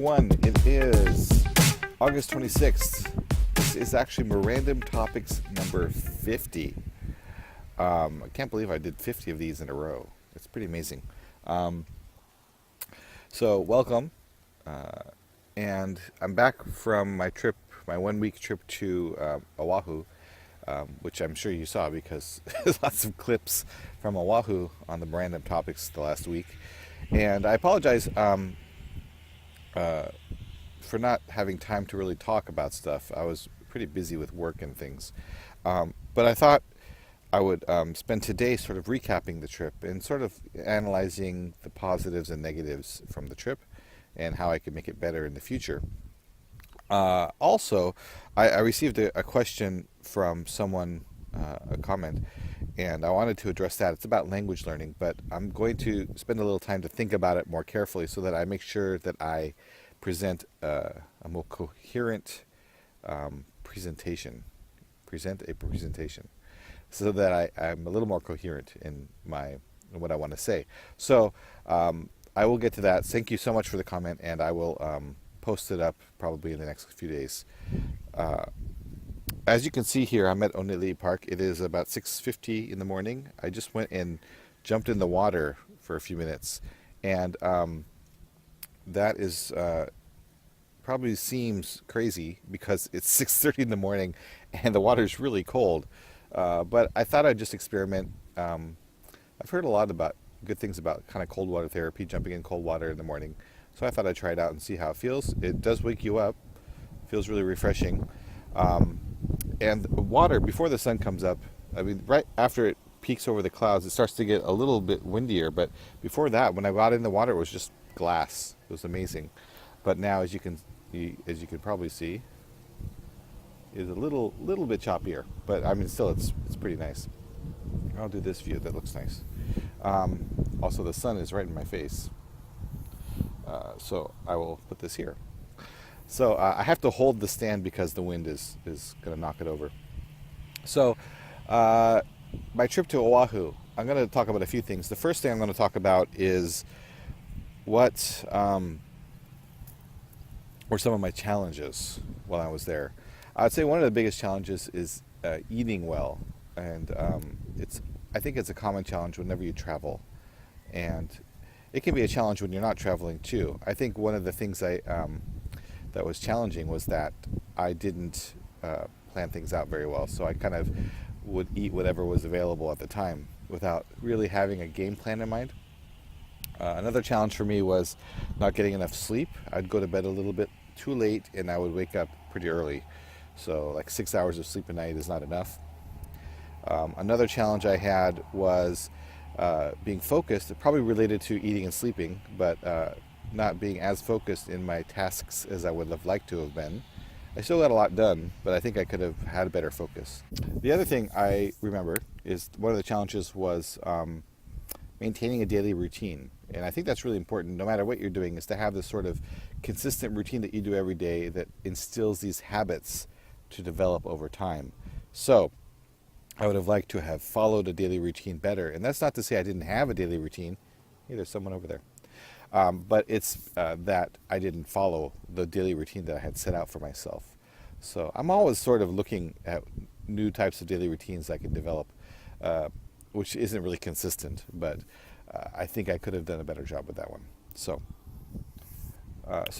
everyone. It is August 26th. This is actually Morandom Topics number 50. I can't believe I did 50 of these in a row. It's pretty amazing. So welcome. And I'm back from my trip, my 1 week trip to Oahu, which I'm sure you saw because there's lots of clips from Oahu on the Morandom Topics the last week. And I apologize for not having time to really talk about stuff. I was pretty busy with work and things. But I thought I would spend today sort of recapping the trip and sort of analyzing the positives and negatives from the trip and how I could make it better in the future. Also, I received a question from someone, a comment, and I wanted to address that. It's about language learning, but I'm going to spend a little time to think about it more carefully so that I make sure that I present a more coherent presentation. Present a presentation so that I'm a little more coherent in what I want to say. So I will get to that. Thank you so much for the comment, and I will post it up probably in the next few days. As you can see here, I'm at Honolulu Park. It is about 6:50 in the morning. I just went and jumped in the water for a few minutes, and that is probably seems crazy because it's 6:30 in the morning and the water is really cold. But I thought I'd just experiment. I've heard a lot about good things about kind of cold water therapy, jumping in cold water in the morning. So I thought I'd try it out and see how it feels. It does wake you up. It feels really refreshing. And water, before the sun comes up, I mean, right after it peaks over the clouds, it starts to get a little bit windier. But before that, when I got in the water, it was just glass. It was amazing. But now, as you can probably see, is a little bit choppier. But I mean, still, it's pretty nice. I'll do this view. That looks nice. Also, the sun is right in my face. So I will put this here. So I have to hold the stand because the wind is going to knock it over. So my trip to Oahu, I'm going to talk about a few things. The first thing I'm going to talk about is what were some of my challenges while I was there. I'd say one of the biggest challenges is eating well. And I think it's a common challenge whenever you travel. And it can be a challenge when you're not traveling too. I think one of the things that was challenging was that I didn't plan things out very well. So I kind of would eat whatever was available at the time without really having a game plan in mind. Another challenge for me was not getting enough sleep. I'd go to bed a little bit too late and I would wake up pretty early. So like 6 hours of sleep a night is not enough. Another challenge I had was being focused, probably related to eating and sleeping, but not being as focused in my tasks as I would have liked to have been. I still got a lot done, but I think I could have had a better focus. The other thing I remember is one of the challenges was maintaining a daily routine. And I think that's really important, no matter what you're doing, is to have this sort of consistent routine that you do every day that instills these habits to develop over time. So I would have liked to have followed a daily routine better. And that's not to say I didn't have a daily routine. Hey, there's someone over there. But it's that I didn't follow the daily routine that I had set out for myself. So I'm always sort of looking at new types of daily routines I can develop, which isn't really consistent, but I think I could have done a better job with that one. So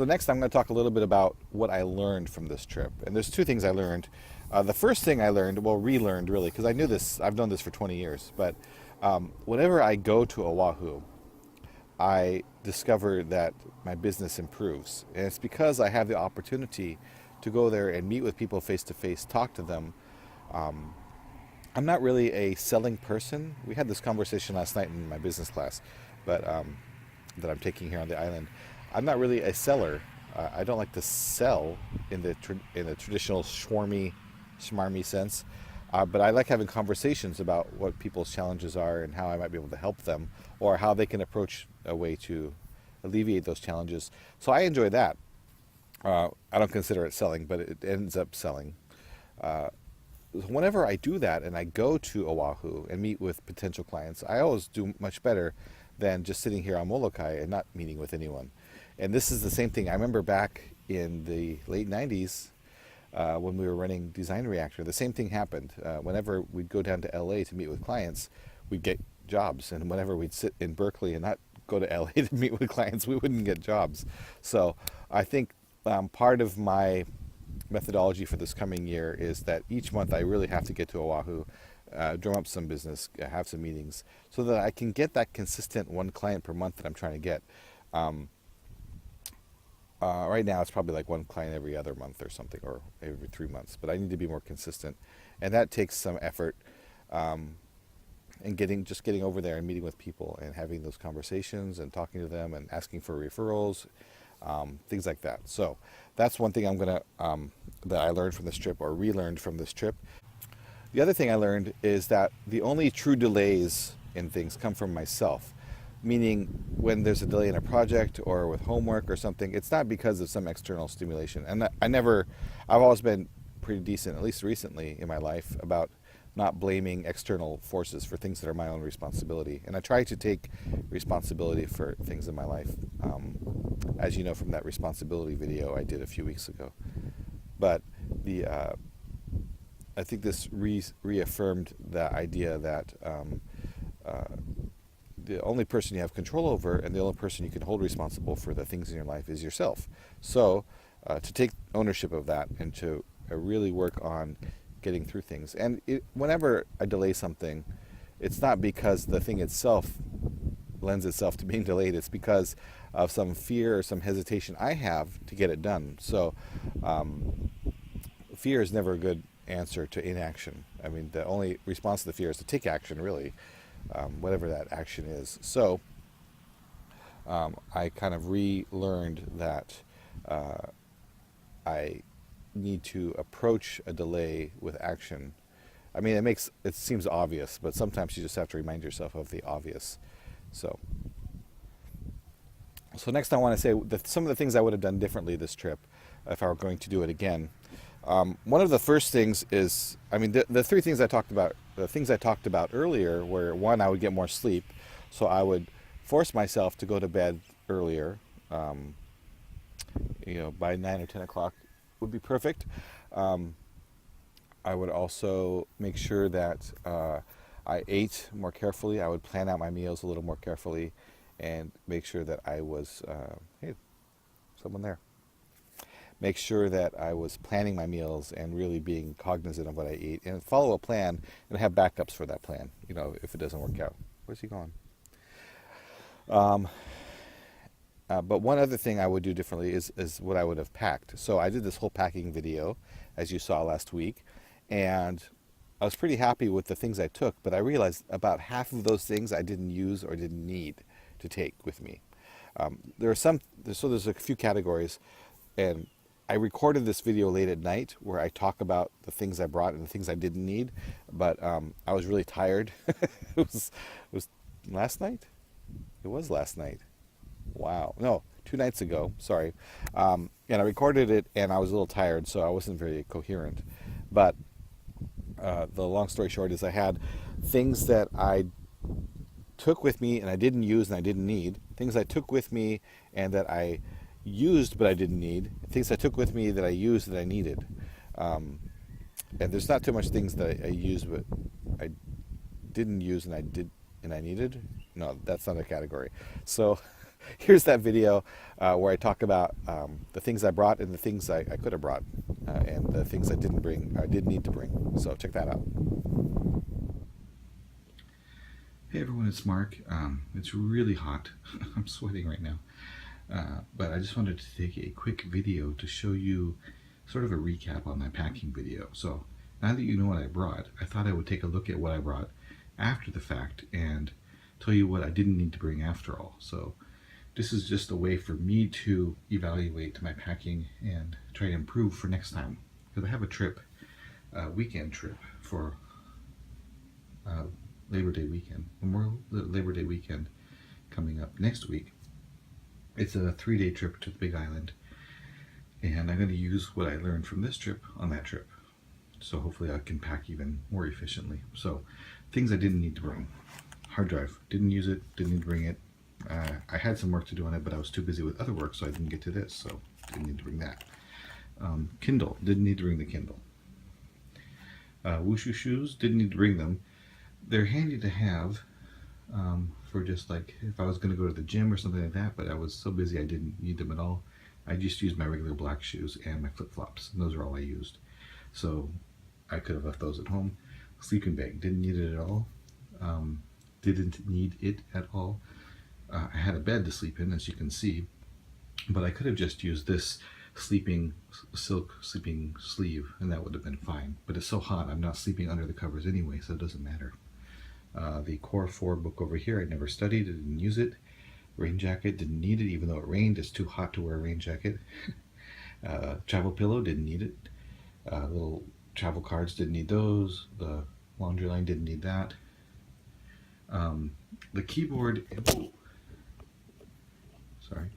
next I'm going to talk a little bit about what I learned from this trip. And there's two things I learned. The first thing I learned, well, relearned really, because I knew this, I've known this for 20 years, but whenever I go to Oahu, I discover that my business improves. And it's because I have the opportunity to go there and meet with people face to face, talk to them. I'm not really a selling person. We had this conversation last night in my business class, but that I'm taking here on the island. I'm not really a seller. I don't like to sell in the traditional schmarmy sense. But I like having conversations about what people's challenges are and how I might be able to help them, or how they can approach a way to alleviate those challenges. So I enjoy that. I don't consider it selling, but it ends up selling. Whenever I do that and I go to Oahu and meet with potential clients, I always do much better than just sitting here on Molokai and not meeting with anyone. And this is the same thing. I remember back in the late 90s when we were running Design Reactor, the same thing happened. Whenever we'd go down to LA to meet with clients, we'd get jobs. And whenever we'd sit in Berkeley and not go to LA to meet with clients, we wouldn't get jobs. So I think part of my methodology for this coming year is that each month I really have to get to Oahu, drum up some business, have some meetings, so that I can get that consistent one client per month that I'm trying to get. Right now it's probably like one client every other month or something, or every 3 months, but I need to be more consistent, and that takes some effort, and getting over there and meeting with people and having those conversations and talking to them and asking for referrals, things like that. So that's one thing I'm gonna that I learned from this trip, or relearned from this trip. The other thing I learned is that the only true delays in things come from myself. Meaning, when there's a delay in a project or with homework or something, it's not because of some external stimulation. And I've always been pretty decent, at least recently in my life, about not blaming external forces for things that are my own responsibility. And I try to take responsibility for things in my life, as you know from that responsibility video I did a few weeks ago. But I think this reaffirmed the idea that the only person you have control over and the only person you can hold responsible for the things in your life is yourself. So to take ownership of that and to really work on getting through things. And whenever I delay something, it's not because the thing itself lends itself to being delayed. It's because of some fear or some hesitation I have to get it done. So fear is never a good answer to inaction. I mean, the only response to the fear is to take action, really. Whatever that action is. So I kind of relearned that I need to approach a delay with action. I mean, it seems obvious, but sometimes you just have to remind yourself of the obvious. So next I want to say that some of the things I would have done differently this trip if I were going to do it again. One of the first things is, I mean, the three things I talked about, the things I talked about earlier were, one, I would get more sleep. So I would force myself to go to bed earlier, by 9 or 10 o'clock would be perfect. I would also make sure that I ate more carefully. I would plan out my meals a little more carefully and make sure that I was, hey, someone there. Make sure that I was planning my meals and really being cognizant of what I eat, and follow a plan and have backups for that plan, if it doesn't work out. Where's he going? But one other thing I would do differently is what I would have packed. So I did this whole packing video, as you saw last week, and I was pretty happy with the things I took, but I realized about half of those things I didn't use or didn't need to take with me. There's a few categories, and I recorded this video late at night where I talk about the things I brought and the things I didn't need, but I was really tired. It was last night? It was last night. Wow. No, 2 nights ago. Sorry. And I recorded it and I was a little tired, so I wasn't very coherent. But the long story short is I had things that I took with me and I didn't use and I didn't need, things I took with me and that I used but I didn't need, things I took with me that I used that I needed. And there's not too much things that I used but I didn't use and I needed. No, that's not a category. So here's that video where I talk about the things I brought and the things I could have brought, and the things I didn't bring, I did need to bring. So check that out. Hey everyone, it's Mark. It's really hot. I'm sweating right now. But I just wanted to take a quick video to show you sort of a recap on my packing video. So now that you know what I brought, I thought I would take a look at what I brought after the fact and tell you what I didn't need to bring after all. So this is just a way for me to evaluate my packing and try to improve for next time. Because I have a trip, weekend trip for Labor Day weekend, Memorial Labor Day weekend coming up next week. It's a 3-day trip to the Big Island, and I'm going to use what I learned from this trip on that trip. So hopefully I can pack even more efficiently. So things I didn't need to bring. Hard drive, didn't use it, didn't need to bring it. I had some work to do on it, but I was too busy with other work, so I didn't get to this, so didn't need to bring that. Kindle, didn't need to bring the Kindle. Wushu shoes, didn't need to bring them. They're handy to have for just like if I was going to go to the gym or something like that, but I was so busy I didn't need them at all. I just used my regular black shoes and my flip-flops, and those are all I used. So I could have left those at home. Sleeping bag, didn't need it at all. Didn't need it at all. I had a bed to sleep in, as you can see, but I could have just used this silk sleeping sleeve, and that would have been fine. But it's so hot, I'm not sleeping under the covers anyway, so it doesn't matter. The Core 4 book over here, I never studied, I didn't use it. Rain jacket, didn't need it, even though it rained. It's too hot to wear a rain jacket. Travel pillow, didn't need it. Little travel cards, didn't need those. The laundry line, didn't need that. The keyboard, oh, sorry.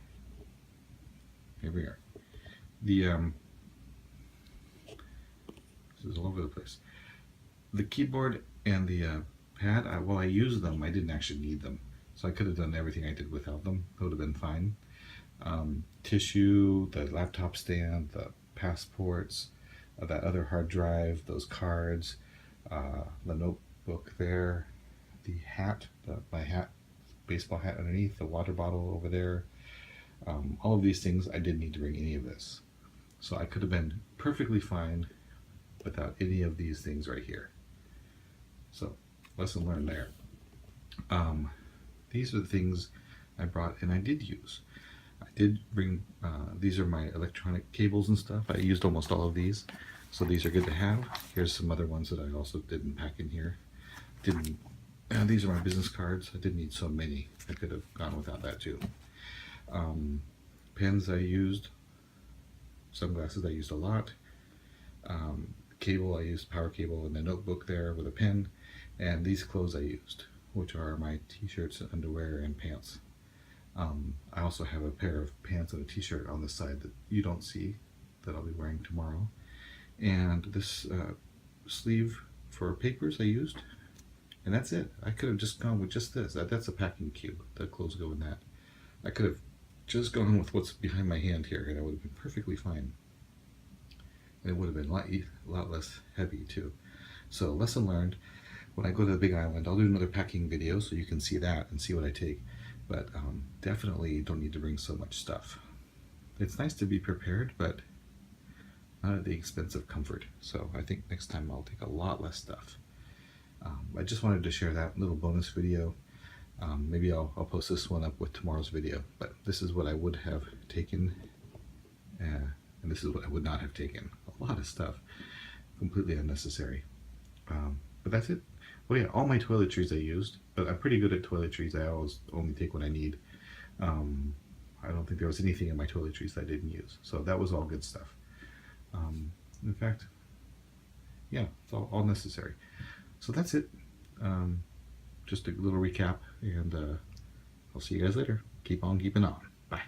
Here we are. This is all over the place. The keyboard and the pad, while I used them, I didn't actually need them. So I could have done everything I did without them. It would have been fine. Tissue, the laptop stand, the passports, that other hard drive, those cards, the notebook there, the hat, my hat, baseball hat underneath, the water bottle over there. All of these things, I didn't need to bring any of this. So I could have been perfectly fine without any of these things right here. So, lesson learned there. These are the things I brought and I did use. I did bring, these are my electronic cables and stuff. I used almost all of these, so these are good to have. Here's some other ones that I also didn't pack in here. These are my business cards. I didn't need so many. I could have gone without that too. Pens I used. Sunglasses I used a lot. Cable I used, power cable in the notebook there with a pen. And these clothes I used, which are my t-shirts, underwear, and pants. I also have a pair of pants and a t-shirt on the side that you don't see, that I'll be wearing tomorrow. And this sleeve for papers I used. And that's it. I could have just gone with just this. That's a packing cube. The clothes go in that. I could have just gone with what's behind my hand here, and it would have been perfectly fine. And it would have been a lot less heavy too. So lesson learned. When I go to the Big Island, I'll do another packing video so you can see that and see what I take. But definitely don't need to bring so much stuff. It's nice to be prepared, but not at the expense of comfort. So I think next time I'll take a lot less stuff. I just wanted to share that little bonus video. Maybe I'll post this one up with tomorrow's video. But this is what I would have taken, and this is what I would not have taken. A lot of stuff, completely unnecessary. But that's it. Oh yeah, all my toiletries I used, but I'm pretty good at toiletries. I always only take what I need. I don't think there was anything in my toiletries that I didn't use. So that was all good stuff. In fact, yeah, it's all necessary. So that's it. Just a little recap, and I'll see you guys later. Keep on keeping on. Bye.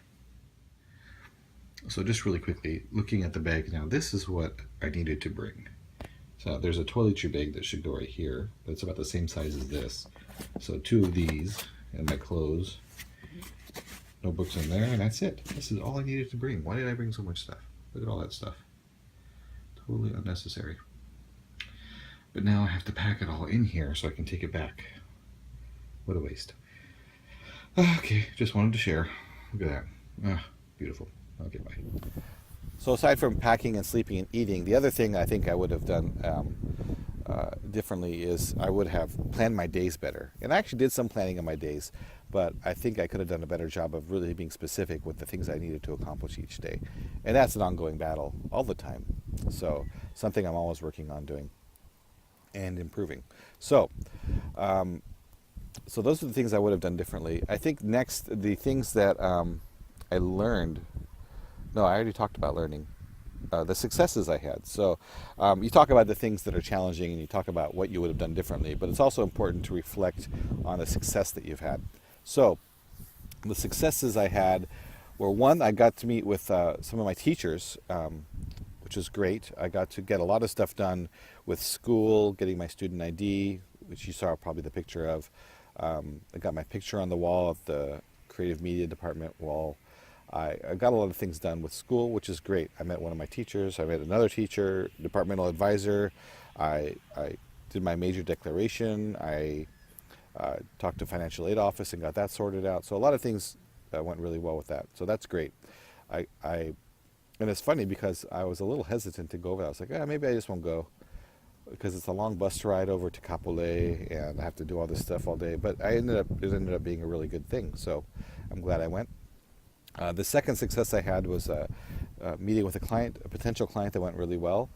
So just really quickly, looking at the bag now, this is what I needed to bring. So there's a toiletry bag that should go right here. That's about the same size as this. So 2 of these and my clothes. Notebooks in there, and that's it. This is all I needed to bring. Why did I bring so much stuff? Look at all that stuff. Totally unnecessary. But now I have to pack it all in here so I can take it back. What a waste. Okay, just wanted to share. Look at that. Beautiful. Okay, bye. So aside from packing and sleeping and eating, the other thing I think I would have done differently is I would have planned my days better. And I actually did some planning of my days, but I think I could have done a better job of really being specific with the things I needed to accomplish each day. And that's an ongoing battle all the time. So something I'm always working on doing and improving. So those are the things I would have done differently. I think next, the things that I learned. No, I already talked about learning. The successes I had. So you talk about the things that are challenging and you talk about what you would have done differently, but it's also important to reflect on the success that you've had. So the successes I had were, one, I got to meet with some of my teachers, which was great. I got to get a lot of stuff done with school, getting my student ID, which you saw probably the picture of. I got my picture on the wall of the creative media department while I got a lot of things done with school, which is great. I met one of my teachers. I met another teacher, departmental advisor. I did my major declaration. I talked to financial aid office and got that sorted out. So a lot of things went really well with that. So that's great. And it's funny because I was a little hesitant to go over that. I was like, maybe I just won't go because it's a long bus ride over to Kapolei and I have to do all this stuff all day. But it ended up being a really good thing. So I'm glad I went. The second success I had was a meeting with a potential client that went really well.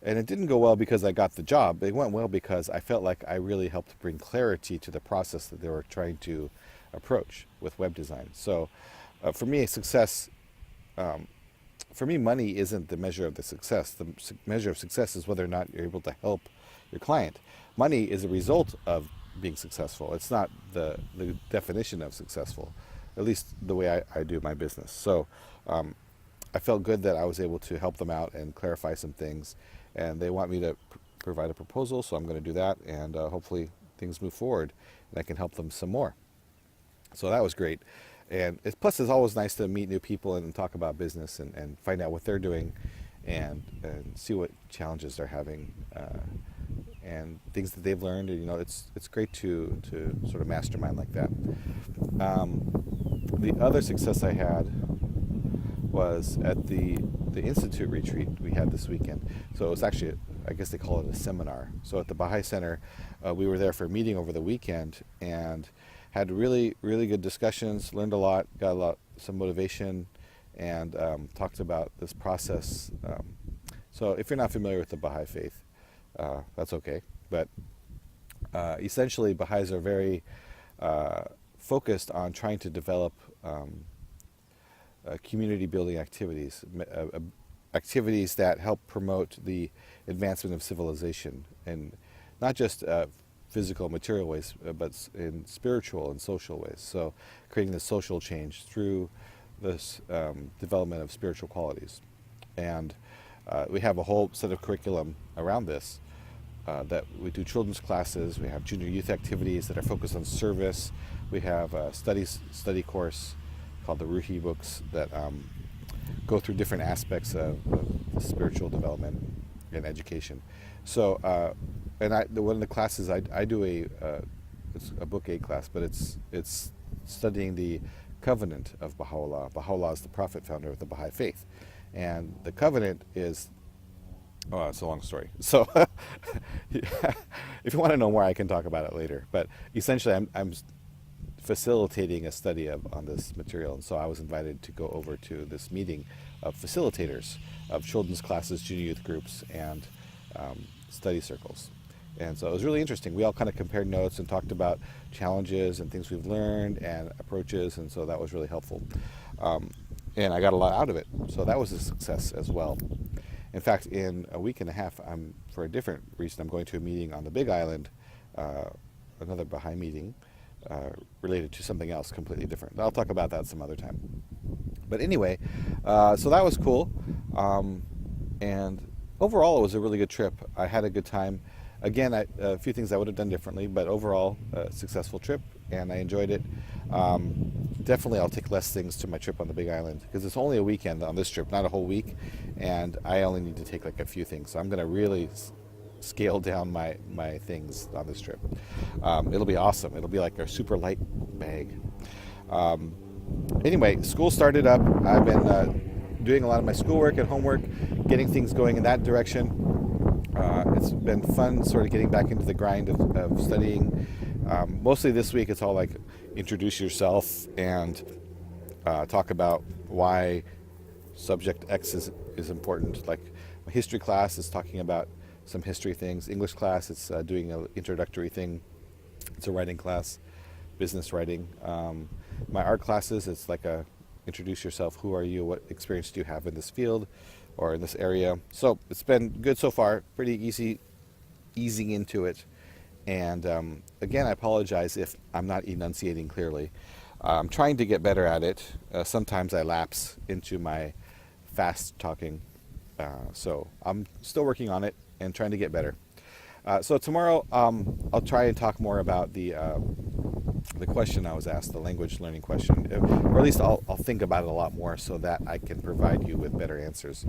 And it didn't go well because I got the job. It went well because I felt like I really helped bring clarity to the process that they were trying to approach with web design. So for me, money isn't the measure of the success. The measure of success is whether or not you're able to help your client. Money is a result of being successful. It's not the definition of successful, at least the way I do my business. So I felt good that I was able to help them out and clarify some things. And they want me to provide a proposal, so I'm going to do that. And hopefully things move forward and I can help them some more. So that was great. And plus, it's always nice to meet new people and talk about business and find out what they're doing and see what challenges they're having and things that they've learned. And, it's great to sort of mastermind like that. The other success I had was at the Institute retreat we had this weekend. So it was actually, I guess they call it a seminar. So at the Baha'i Center, we were there for a meeting over the weekend and had really, really good discussions, learned a lot, got some motivation, and talked about this process. So if you're not familiar with the Baha'i faith, that's okay. But essentially, Baha'is are very focused on trying to develop community building activities, activities that help promote the advancement of civilization, and not just physical, material ways, but in spiritual and social ways. So creating the social change through this development of spiritual qualities. And we have a whole set of curriculum around this that we do children's classes, we have junior youth activities that are focused on service, we have a study course called the Ruhi books that go through different aspects of spiritual development and education. So, one of the classes I do it's a book 8 class, but it's studying the covenant of Baha'u'llah. Baha'u'llah is the prophet founder of the Baha'i faith, and the covenant is. Oh, it's a long story. So, if you want to know more, I can talk about it later. But essentially, I'm facilitating a study on this material, and so I was invited to go over to this meeting of facilitators of children's classes, junior youth groups, and study circles. And so it was really interesting. We all kind of compared notes and talked about challenges and things we've learned and approaches, and so that was really helpful. And I got a lot out of it, so that was a success as well. In fact, in a week and a half, for a different reason, I'm going to a meeting on the Big Island, another Baha'i meeting, related to something else completely different. I'll talk about that some other time. But anyway, so that was cool. And overall, it was a really good trip. I had a good time. Again, a few things I would have done differently, but overall, a successful trip, and I enjoyed it. Definitely, I'll take less things to my trip on the Big Island, because it's only a weekend on this trip, not a whole week, and I only need to take like a few things. So I'm going to really scale down my things on this trip. It'll be awesome. It'll be like a super light bag. Anyway, school started up. I've been doing a lot of my schoolwork and homework, getting things going in that direction. It's been fun sort of getting back into the grind of studying. Mostly this week it's all like introduce yourself and talk about why subject X is important. Like my history class is talking about some history things. English class, it's doing an introductory thing. It's a writing class, business writing. My art classes, it's like a introduce yourself. Who are you? What experience do you have in this field or in this area? So it's been good so far. Pretty easing into it. And again, I apologize if I'm not enunciating clearly. I'm trying to get better at it. Sometimes I lapse into my fast talking. So I'm still working on it and trying to get better. So tomorrow I'll try and talk more about the the question I was asked, the language learning question, or at least I'll think about it a lot more so that I can provide you with better answers,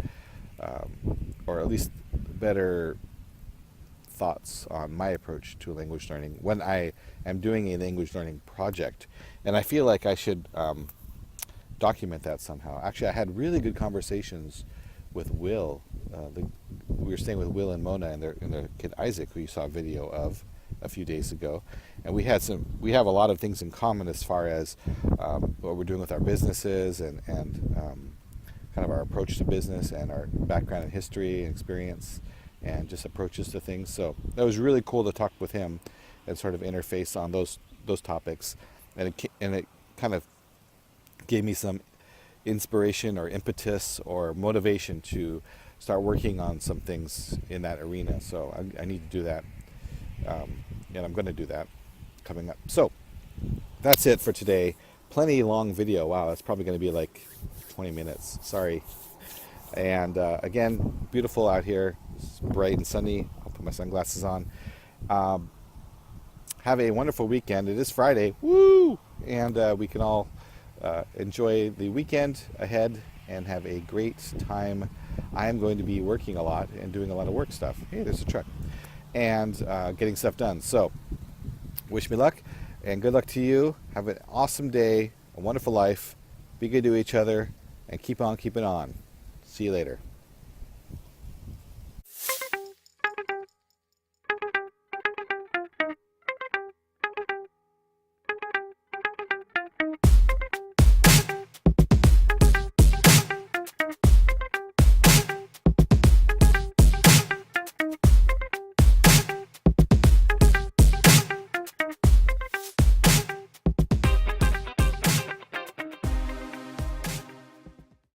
or at least better thoughts on my approach to language learning when I am doing a language learning project. And I feel like I should document that somehow. Actually, I had really good conversations with Will. We were staying with Will and Mona and their kid Isaac, who you saw a video of a few days ago, and we have a lot of things in common as far as what we're doing with our businesses and kind of our approach to business and our background in history and experience and just approaches to things. So that was really cool to talk with him and sort of interface on those topics, and it kind of gave me some inspiration or impetus or motivation to start working on some things in that arena. So I need to do that, and I'm going to do that coming up. So that's it for today. Plenty long video. Wow, that's probably going to be like 20 minutes. Sorry. And again, beautiful out here. It's bright and sunny. I'll put my sunglasses on. Have a wonderful weekend. It is Friday. Woo! And we can all enjoy the weekend ahead and have a great time. I am going to be working a lot and doing a lot of work stuff. Hey, there's a truck. And getting stuff done. So, wish me luck and good luck to you. Have an awesome day, a wonderful life. Be good to each other and keep on keeping on. See you later.